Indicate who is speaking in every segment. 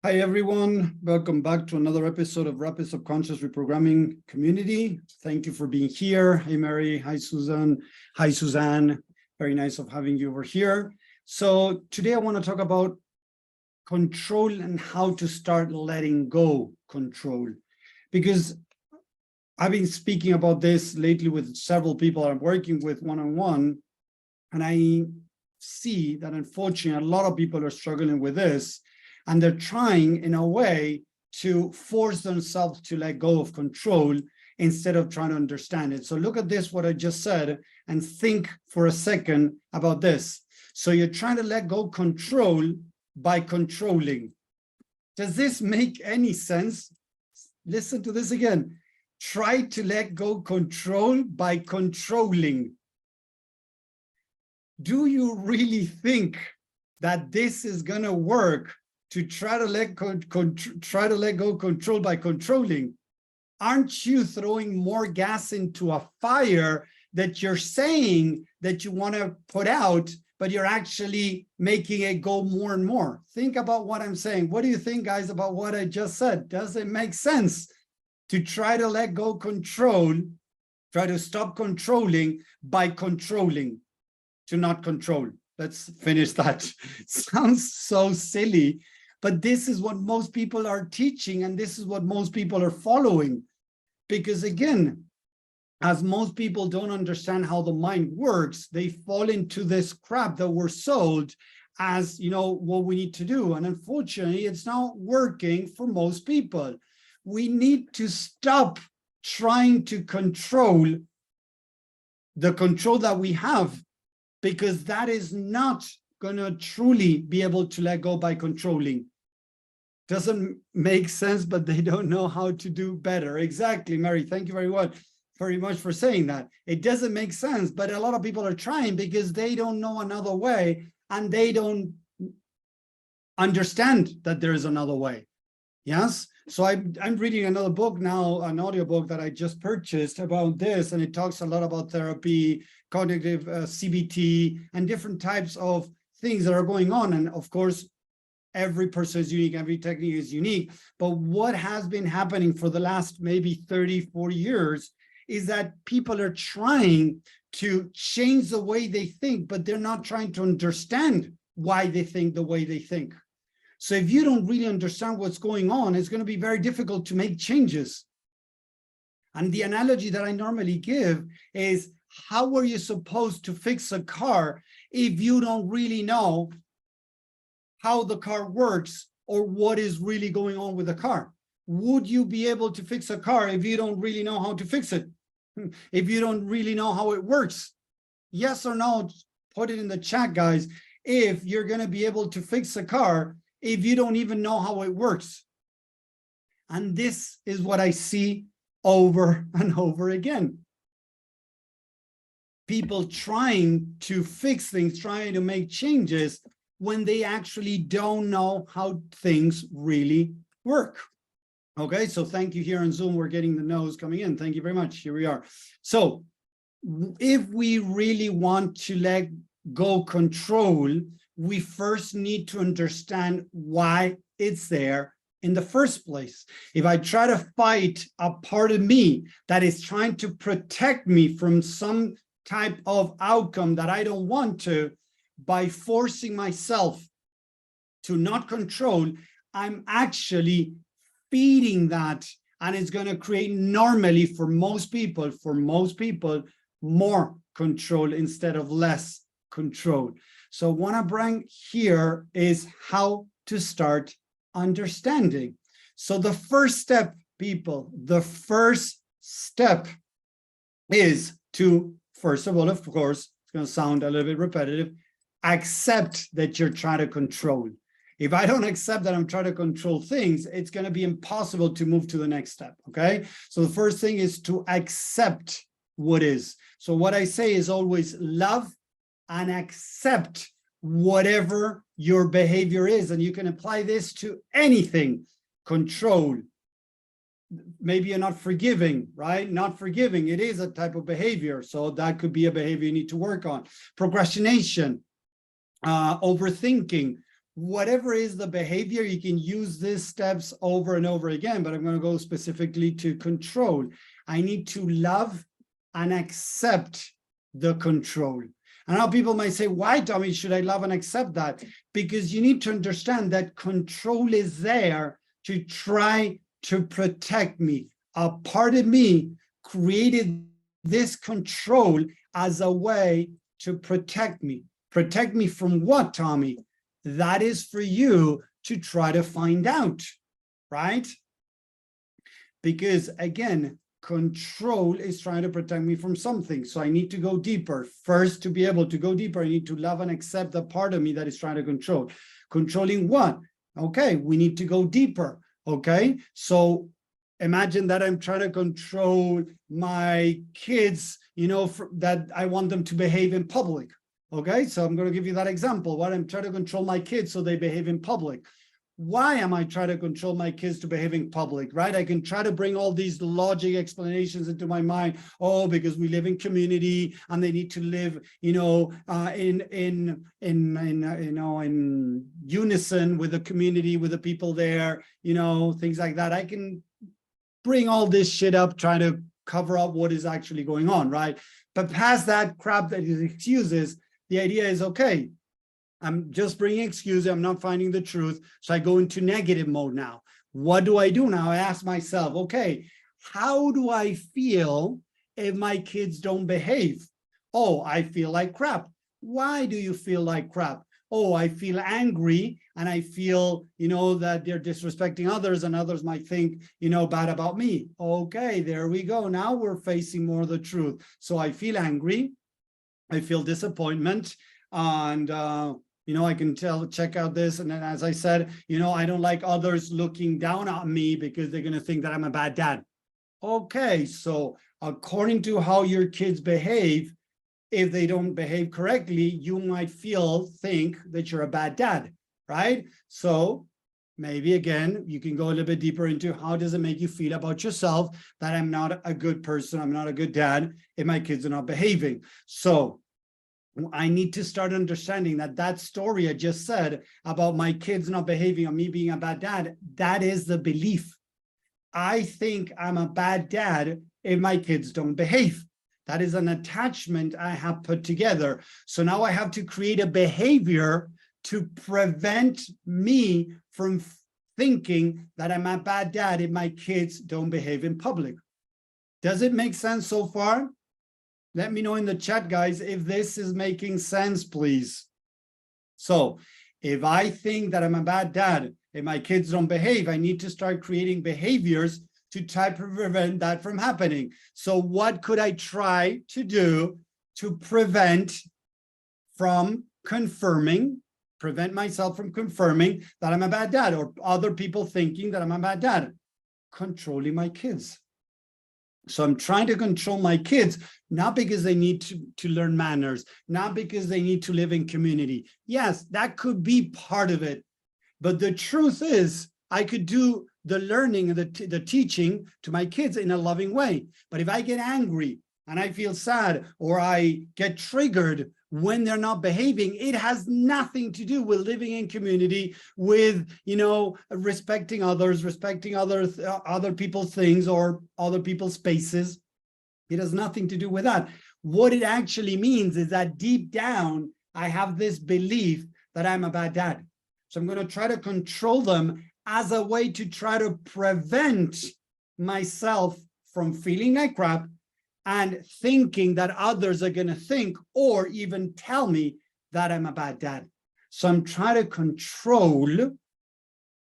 Speaker 1: Hi, everyone. Welcome back to another episode of Rapid Subconscious Reprogramming Community. Thank you for being here. Hey, Mary. Hi, Susan. Hi, Suzanne. Very nice of having you over here. So today I want to talk about control and how to start letting go control. Because I've been speaking about this lately with several people I'm working with one-on-one, and I see that unfortunately a lot of people are struggling with this. And they're trying, in a way, to force themselves to let go of control instead of trying to understand it. So look at this, what I just said, and think for a second about this. So you're trying to let go control by controlling. Does this make any sense? Listen to this again. Try to let go control by controlling. Do you really think that this is going to work? To try to let go control by controlling? Aren't you throwing more gas into a fire that you're saying that you want to put out, but you're actually making it go more and more? Think about what I'm saying. What do you think, guys, about what I just said? Does it make sense to try to let go control, try to stop controlling by controlling, to not control? Let's finish that. Sounds so silly. But this is what most people are teaching, and this is what most people are following. Because again, as most people don't understand how the mind works, they fall into this crap that we're sold as, you know, what we need to do. And unfortunately, it's not working for most people. We need to stop trying to control the control that we have, because that is not going to truly be able to let go by controlling. Doesn't make sense, but they don't know how to do better. Exactly, Mary. Thank you very much for saying that. It doesn't make sense, but a lot of people are trying because they don't know another way, and they don't understand that there is another way. Yes. So I'm reading another book now, an audiobook that I just purchased about this, and it talks a lot about therapy, cognitive CBT, and different types of things that are going on. And of course, every person is unique, every technique is unique. But what has been happening for the last maybe 30, 40 years is that people are trying to change the way they think, but they're not trying to understand why they think the way they think. So if you don't really understand what's going on, it's going to be very difficult to make changes. And the analogy that I normally give is, how are you supposed to fix a car if you don't really know how the car works or what is really going on with the car? Would you be able to fix a car if you don't really know how to fix it? If you don't really know how it works? Yes or no? Put it in the chat, guys. If you're going to be able to fix a car if you don't even know how it works. And this is what I see over and over again. People trying to fix things, trying to make changes when they actually don't know how things really work. Okay, so thank you here on Zoom. We're getting the no's coming in. Thank you very much. Here we are. So if we really want to let go control, we first need to understand why it's there in the first place. If I try to fight a part of me that is trying to protect me from some type of outcome that I don't want to, by forcing myself to not control, I'm actually feeding that, and it's going to create normally for most people, more control instead of less control. So what I bring here is how to start understanding. So the first step, people, the first step is to, first of all, of course, it's going to sound a little bit repetitive, accept that you're trying to control. If I don't accept that I'm trying to control things, it's going to be impossible to move to the next step, okay? So the first thing is to accept what is. So what I say is always love and accept whatever your behavior is. And you can apply this to anything. Control. Maybe you're not forgiving, right? Not forgiving. It is a type of behavior. So that could be a behavior you need to work on. Procrastination, overthinking, whatever is the behavior, you can use these steps over and over again, but I'm going to go specifically to control. I need to love and accept the control. And now people might say, why, Tommy, should I love and accept that? Because you need to understand that control is there to try to protect me. A part of me created this control as a way to protect me. Protect me from what, Tommy? That is for you to try to find out, right? Because again, control is trying to protect me from something. So I need to go deeper. First, to be able to go deeper, I need to love and accept the part of me that is trying to control. Controlling what? Okay, we need to go deeper. Okay, so imagine that I'm trying to control my kids, that I want them to behave in public. Okay, so I'm going to give you that example. What I'm trying to control my kids so they behave in public. Why am I trying to control my kids to behave in public, right? I can try to bring all these logic explanations into my mind. Oh, because we live in community and they need to live, in unison with the community, with the people there, things like that. I can bring all this shit up, trying to cover up what is actually going on, right? But past that crap that is excuses, the idea is, okay, I'm just bringing excuses. I'm not finding the truth. So I go into negative mode now. What do I do now? I ask myself, okay, how do I feel if my kids don't behave? Oh, I feel like crap. Why do you feel like crap? Oh, I feel angry and I feel, that they're disrespecting others and others might think, bad about me. Okay, there we go. Now we're facing more of the truth. So I feel angry. I feel disappointment, and I can check out this. And then, as I said, I don't like others looking down on me because they're going to think that I'm a bad dad. Okay, so according to how your kids behave, if they don't behave correctly, you might think that you're a bad dad, right? So maybe again, you can go a little bit deeper into how does it make you feel about yourself that I'm not a good person, I'm not a good dad if my kids are not behaving. So I need to start understanding that story I just said about my kids not behaving or me being a bad dad, that is the belief. I think I'm a bad dad if my kids don't behave. That is an attachment I have put together. So now I have to create a behavior to prevent me from thinking that I'm a bad dad if my kids don't behave in public. Does it make sense so far? Let me know in the chat, guys, if this is making sense, please. So if I think that I'm a bad dad if my kids don't behave, I need to start creating behaviors to try to prevent that from happening. So what could I try to do to prevent myself from confirming that I'm a bad dad or other people thinking that I'm a bad dad? Controlling my kids. So I'm trying to control my kids, not because they need to learn manners, not because they need to live in community. Yes, that could be part of it. But the truth is, I could do the learning and the teaching to my kids in a loving way. But if I get angry and I feel sad or I get triggered when they're not behaving, it has nothing to do with living in community, with, respecting others, respecting other people's things or other people's spaces. It has nothing to do with that. What it actually means is that deep down, I have this belief that I'm a bad dad. So I'm going to try to control them as a way to try to prevent myself from feeling like crap and thinking that others are going to think or even tell me that I'm a bad dad. So I'm trying to control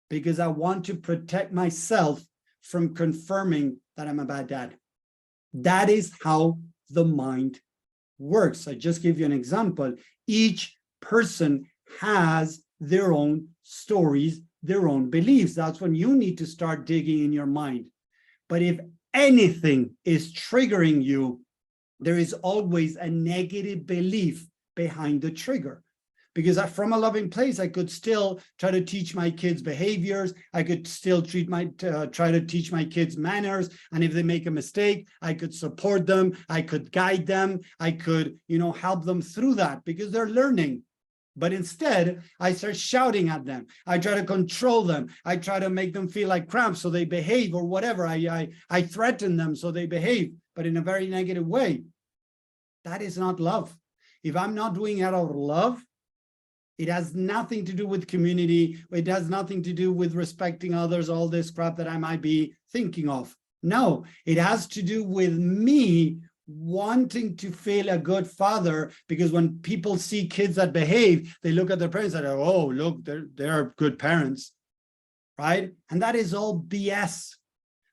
Speaker 1: because I want to protect myself from confirming that I'm a bad dad. That is how the mind works. I just give you an example. Each person has their own stories, their own beliefs. That's when you need to start digging in your mind. But if anything is triggering you, there is always a negative belief behind the trigger. Because from a loving place, I could still try to teach my kids behaviors. I could still try to teach my kids manners. And if they make a mistake, I could support them. I could guide them. I could, help them through that because they're learning. But instead, I start shouting at them. I try to control them. I try to make them feel like crap so they behave or whatever. I threaten them so they behave, but in a very negative way. That is not love. If I'm not doing it out of love, it has nothing to do with community. It has nothing to do with respecting others, all this crap that I might be thinking of. No, it has to do with me wanting to feel a good father, because when people see kids that behave, they look at their parents and go, oh, look, they're good parents, right? And that is all BS.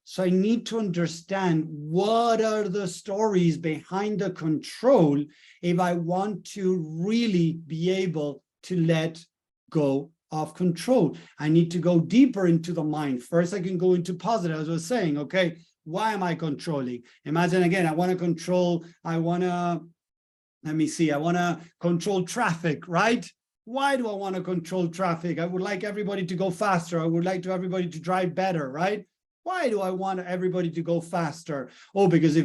Speaker 1: So I need to understand what are the stories behind the control if I want to really be able to let go of control. I need to go deeper into the mind. First, I can go into positive, as I was saying, okay, why am I controlling? Imagine again, I want to control, I want to control traffic, right? Why do I want to control traffic? I would like everybody to go faster. I would like to everybody to drive better, right? Why do I want everybody to go faster? Oh, because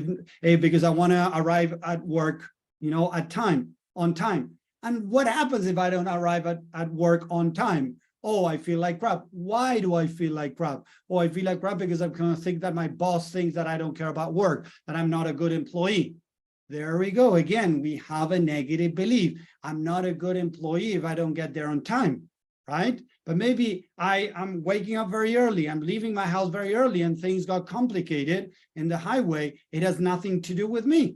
Speaker 1: because I want to arrive at work, on time. And what happens if I don't arrive at work on time? Oh, I feel like crap. Why do I feel like crap? Oh, I feel like crap because I'm going to think that my boss thinks that I don't care about work, that I'm not a good employee. There we go. Again, we have a negative belief. I'm not a good employee if I don't get there on time, right? But maybe I'm waking up very early. I'm leaving my house very early and things got complicated in the highway. It has nothing to do with me.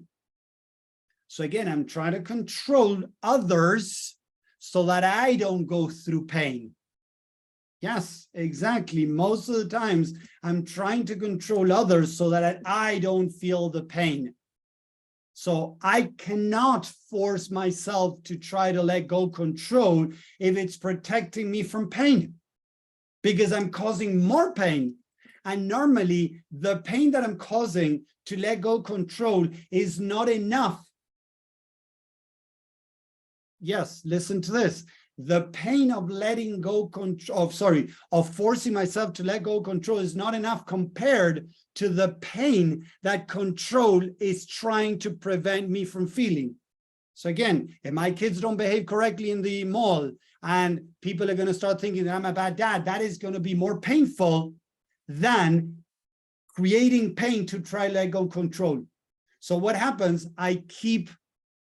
Speaker 1: So again, I'm trying to control others so that I don't go through pain. Yes, exactly. Most of the times I'm trying to control others so that I don't feel the pain. So I cannot force myself to try to let go control if it's protecting me from pain, because I'm causing more pain. And normally the pain that I'm causing to let go control is not enough. Yes, listen to this. The pain of letting go of forcing myself to let go control is not enough compared to the pain that control is trying to prevent me from feeling. So again, if my kids don't behave correctly in the mall and people are going to start thinking that I'm a bad dad, that is going to be more painful than creating pain to try to let go control. So what happens? I keep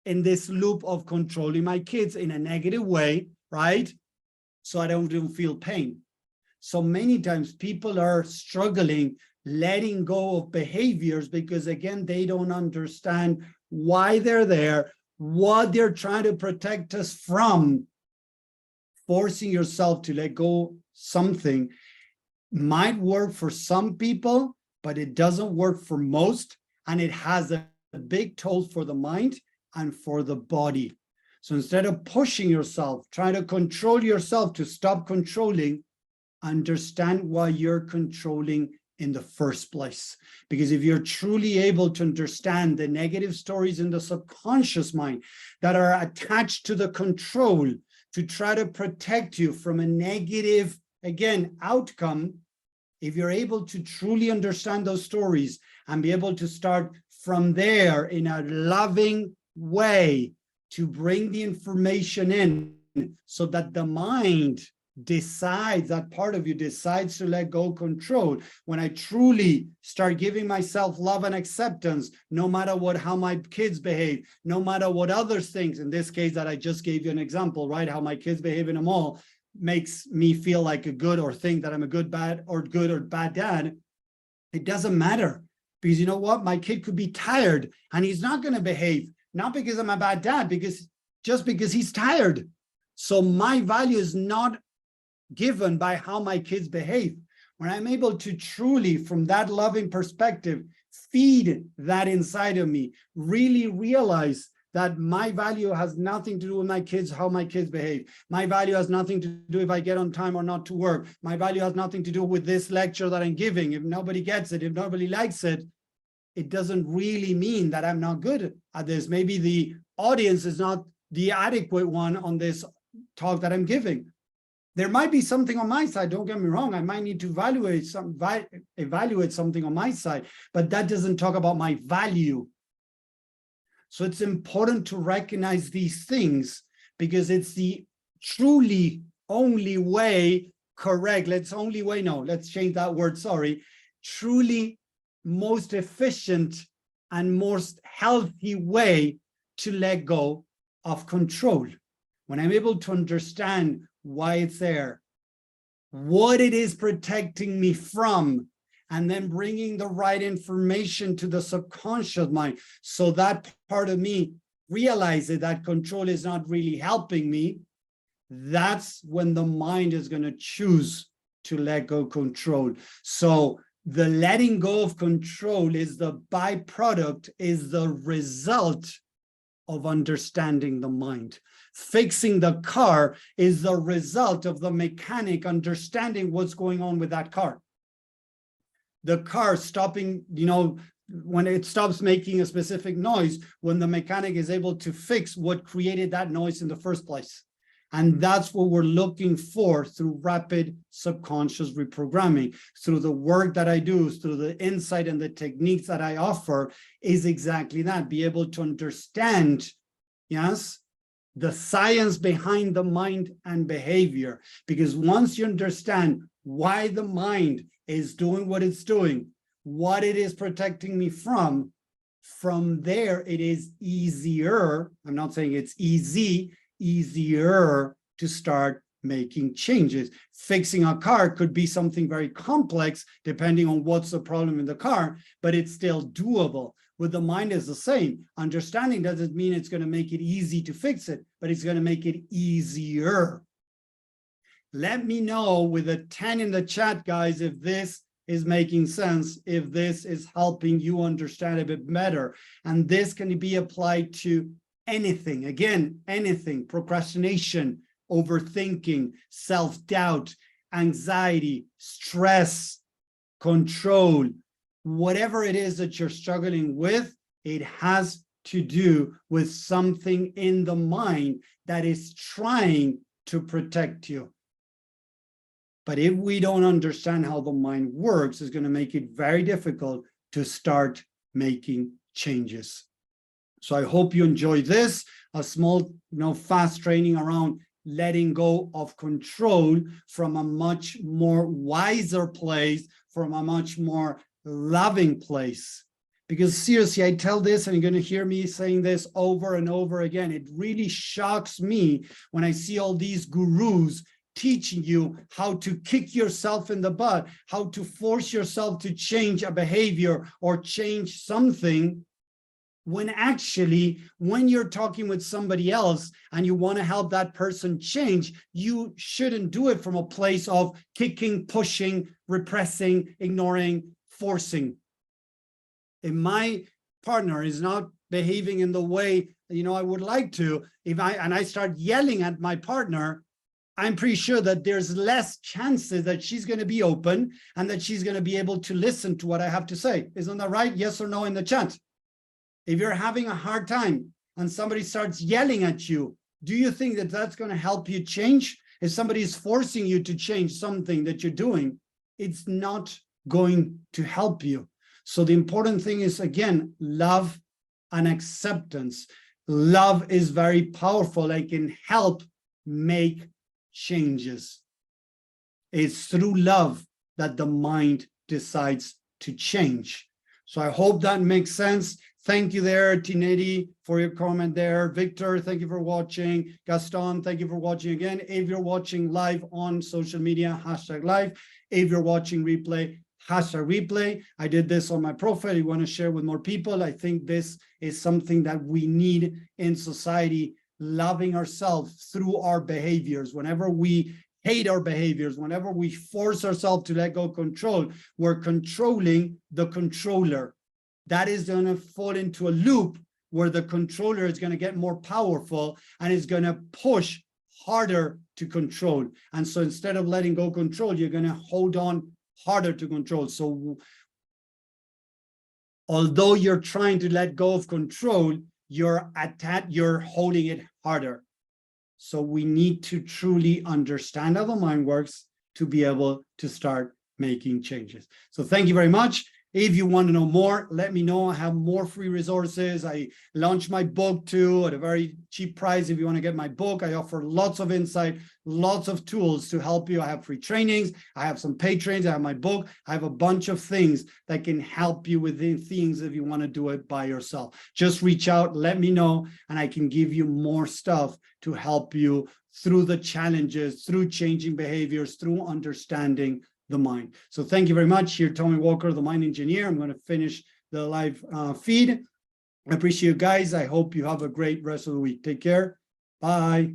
Speaker 1: in this loop of controlling my kids in a negative way, right? So I don't even feel pain. So many times people are struggling letting go of behaviors because, again, they don't understand why they're there, what they're trying to protect us from. Forcing yourself to let go something might work for some people, but it doesn't work for most, and it has a big toll for the mind and for the body. So instead of pushing yourself, trying to control yourself to stop controlling, understand why you're controlling in the first place. Because if you're truly able to understand the negative stories in the subconscious mind that are attached to the control to try to protect you from a negative, again, outcome, if you're able to truly understand those stories and be able to start from there in a loving way to bring the information in so that the mind decides, that part of you decides to let go control. When I truly start giving myself love and acceptance, no matter how my kids behave, no matter what others think, in this case that I just gave you an example, right? How my kids behave in a mall makes me feel like a good, or think that I'm a good or bad dad. It doesn't matter, because you know what? My kid could be tired and he's not going to behave, not because I'm a bad dad, just because he's tired. So my value is not given by how my kids behave. When I'm able to truly, from that loving perspective, feed that inside of me, really realize that my value has nothing to do with my kids, how my kids behave. My value has nothing to do if I get on time or not to work. My value has nothing to do with this lecture that I'm giving. If nobody gets it, if nobody likes it, it doesn't really mean that I'm not good at this. Maybe the audience is not the adequate one on this talk that I'm giving. There might be something on my side, don't get me wrong. I might need to evaluate something on my side, but that doesn't talk about my value. So it's important to recognize these things, because it's the truly only way correct, let's change that word, sorry, truly most efficient and most healthy way to let go of control. When I'm able to understand why it's there, what it is protecting me from, and then bringing the right information to the subconscious mind, so that part of me realizes that control is not really helping me, that's when the mind is going to choose to let go control. So the letting go of control is the byproduct, is the result of understanding the mind. Fixing the car is the result of the mechanic understanding what's going on with that car. The car stopping, when it stops making a specific noise, when the mechanic is able to fix what created that noise in the first place. And that's what we're looking for through rapid subconscious reprogramming. Through the work that I do, through the insight and the techniques that I offer, is exactly that. Be able to understand, yes, the science behind the mind and behavior. Because once you understand why the mind is doing what it's doing, what it is protecting me from there it is easier, I'm not saying it's easy, easier to start making changes. Fixing a car could be something very complex depending on what's the problem in the car, but it's still doable. With the mind is the same. Understanding doesn't mean it's going to make it easy to fix it, but it's going to make it easier. Let me know with a 10 in the chat, guys, if this is making sense, if this is helping you understand a bit better. And this can be applied to anything, again, anything, procrastination, overthinking, self-doubt, anxiety, stress, control, whatever it is that you're struggling with, it has to do with something in the mind that is trying to protect you. But if we don't understand how the mind works, it's going to make it very difficult to start making changes. So I hope you enjoyed this, a small, fast training around letting go of control from a much more wiser place, from a much more loving place. Because seriously, I tell this, and you're going to hear me saying this over and over again. It really shocks me when I see all these gurus teaching you how to kick yourself in the butt, how to force yourself to change a behavior or change something, when actually, when you're talking with somebody else and you want to help that person change, you shouldn't do it from a place of kicking, pushing, repressing, ignoring, forcing. If my partner is not behaving in the way, I would like to, and I start yelling at my partner, I'm pretty sure that there's less chances that she's going to be open and that she's going to be able to listen to what I have to say. Isn't that right? Yes or no in the chat? If you're having a hard time and somebody starts yelling at you, do you think that that's going to help you change? If somebody is forcing you to change something that you're doing, it's not going to help you. So the important thing is, again, love and acceptance. Love is very powerful. It can help make changes. It's through love that the mind decides to change. So I hope that makes sense. Thank you there, Tinedi, for your comment there. Victor, thank you for watching. Gaston, thank you for watching again. If you're watching live on social media, #live. If you're watching replay, #replay. I did this on my profile. You want to share with more people. I think this is something that we need in society, loving ourselves through our behaviors. Whenever we hate our behaviors, whenever we force ourselves to let go of control, we're controlling the controller. That is going to fall into a loop where the controller is going to get more powerful and is going to push harder to control. And so instead of letting go of control, you're going to hold on harder to control. So although you're trying to let go of control, you're holding it harder. So we need to truly understand how the mind works to be able to start making changes. So thank you very much. If you want to know more, let me know. I have more free resources. I launched my book too at a very cheap price. If you want to get my book, I offer lots of insight, lots of tools to help you. I have free trainings. I have some paid trainings. I have my book. I have a bunch of things that can help you with the things if you want to do it by yourself. Just reach out, let me know, and I can give you more stuff to help you through the challenges, through changing behaviors, through understanding the mind. So thank you very much. Here, Tommy Walker, the Mind Engineer. I'm going to finish the live feed. I appreciate you guys. I hope you have a great rest of the week. Take care. Bye.